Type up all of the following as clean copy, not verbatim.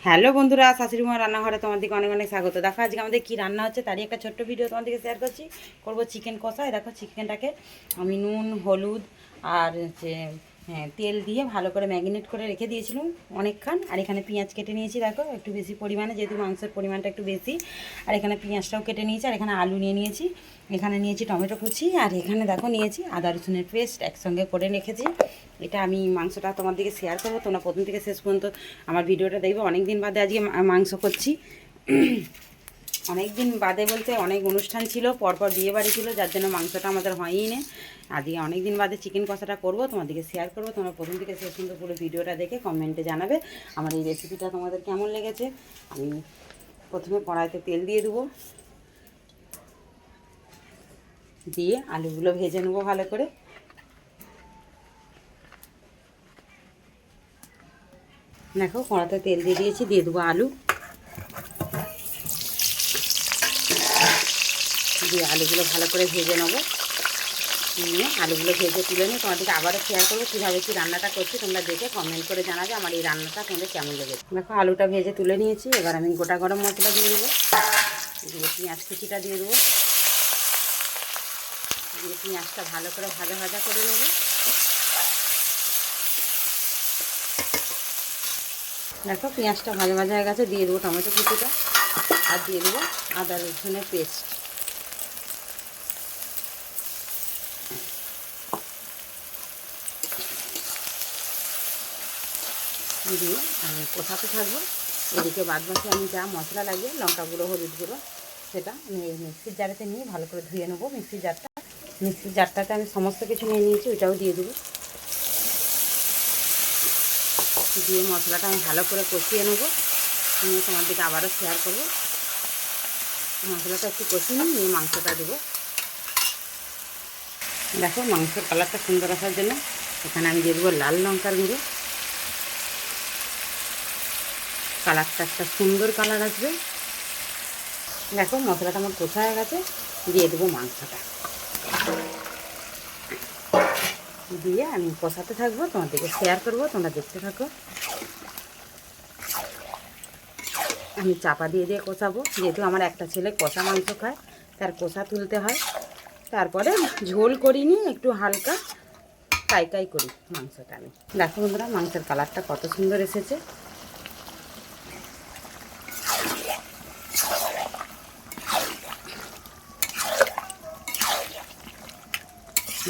Hello বন্ধুরা, শাশুড়ি মা রান্নাঘরে তোমাদেরকে অনেক অনেক স্বাগত। দেখো আজকে আমাদের কী রান্না হচ্ছে তারই একটা ছোট্ট ভিডিও তোমাদেরকে শেয়ার করছি। করবো চিকেন কষা। দেখো চিকেনটাকে আমি নুন হলুদ আর হচ্ছে তেল দিয়ে ভালো করে ম্যারিনেট করে রেখে দিয়েছিলাম অনেকক্ষণ। আর এখানে পেঁয়াজ কেটে নিয়েছি, দেখো একটু বেশি পরিমাণে, যেহেতু মাংসের পরিমাণটা একটু বেশি। আর এখানে পেঁয়াজটাও কেটে নিয়েছি, আর এখানে আলু নিয়ে নিয়েছি, এখানে নিয়েছি টমেটো কুচি, আর এখানে দেখো নিয়েছি আদা রসুনের পেস্ট একসঙ্গে করে রেখেছি। এটা আমি মাংসটা তোমাদেরকে শেয়ার করবো, তোমরা প্রথম থেকে শেষ পর্যন্ত আমার ভিডিওটা দেখবে। অনেক দিন বাদে আজকে মাংস করছি। অনেক দিন বাদে বলতে অনেক অনুষ্ঠান ছিল, পরপর বিয়ে বাড়ি ছিল, যার জন্য মাংসটা আমাদের হয়ই না। আজকে অনেক দিন বাদে চিকেন কষাটা করবো, তোমাদেরকে শেয়ার করবো। তোমরা প্রথম থেকে শেষ পর্যন্ত পুরো ভিডিওটা দেখে কমেন্টে জানাবে আমার এই রেসিপিটা তোমাদের কেমন লেগেছে। আমি প্রথমে কড়াইতে তেল দিয়ে দেবো, দিয়ে আলুগুলো ভেজে নেবো ভালো করে। দেখো কড়াতে তেল দিয়ে দিয়েছি, দিয়ে দেবো আলু, দিয়ে আলুগুলো ভালো করে ভেজে নেবো। নিয়ে আলুগুলো ভেজে তুলে নিয়ে তোমাদেরকে আবারও শেয়ার করবো কীভাবে কী রান্নাটা করছি। তোমরা দেখে কমেন্ট করে জানাবে আমার এই রান্নাটা তোমাদের কেমন লেগেছে। দেখো আলুটা ভেজে তুলে নিয়েছি, এবার আমি গোটা গরম মশলা দিয়ে দেবো, দিয়ে পেঁয়াজ কুচিটা দিয়ে দেবো, দিয়ে পেঁয়াজটা ভালো করে ভাজা ভাজা করে নেবো। দেখো পেঁয়াজটা ভাজা ভাজা হয়ে গেছে, দিয়ে দেবো টমেটো কুচিটা, আর দিয়ে দেবো আদা রসুনের পেস্ট। দিয়ে আমি কষাতে থাকবো। এদিকে বাদবাকি আমি যা মশলা লাগে, লঙ্কা গুঁড়ো হলুদ গুঁড়ো, সেটা আমি মিক্সির জারেতে নিয়ে ভালো করে ধুয়ে নেবো। মিক্সির জারটাতে আমি সমস্ত কিছু নিয়ে নিয়েছি, ওইটাও দিয়ে দেবো। দিয়ে মশলাটা আমি ভালো করে কষিয়ে নেবো, নিয়ে তোমাদেরকে আবারও শেয়ার করবো। মশলাটা একটু কষিয়ে নিয়ে মাংসটা দেবো। দেখো মাংসের কালারটা সুন্দর আসার জন্য এখানে আমি দিয়ে দেবো লাল লঙ্কার গুঁড়ো। কালারটা একটা সুন্দর কালার আসবে। দেখো মশলাটা আমার কষা হয়ে গেছে, দিয়ে দেবো মাংসটা, দিয়ে আমি কষাতে থাকবো, তোমাদেরকে শেয়ার করবো, তোমরা দেখতে থাকো। আমি চাপা দিয়ে দিয়ে কষাবো, যেহেতু আমার একটা ছেলে কষা মাংস খায়, তার কষা তুলতে হয়। তারপরে ঝোল করিনি, একটু হালকা কাই করি মাংসটা আমি। দেখো বন্ধুরা মাংসের কালারটা কত সুন্দর এসেছে।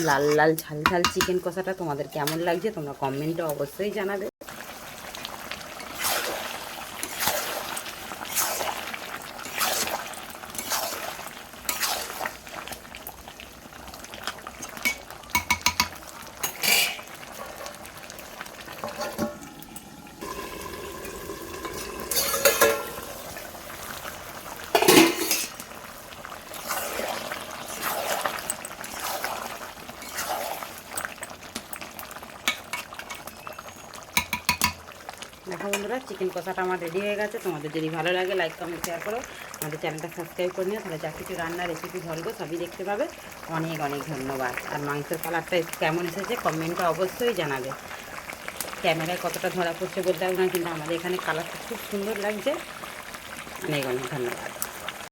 লাল লাল ঝাল ঝাল চিকেন কষাটা তোমাদের কেমন লাগছে তোমরা কমেন্টে অবশ্যই জানাবে। দেখো বন্ধুরা চিকেন কষাটা আমার রেডি হয়ে গেছে। তোমাদের যদি ভালো লাগে লাইক কমেন্ট শেয়ার করো, আমাদের চ্যানেলটা সাবস্ক্রাইব করে নিও, তাহলে যা কিছু রান্না রেসিপি ভরবো সবই দেখতে পাবে। অনেক অনেক ধন্যবাদ। আর মাংসের কালারটা কেমন এসেছে কমেন্টটা অবশ্যই জানাবে। ক্যামেরায় কতটা ধরা পড়ছে বলতে পারবো না, কিন্তু আমাদের এখানে কালারটা খুব সুন্দর লাগছে। অনেক অনেক ধন্যবাদ।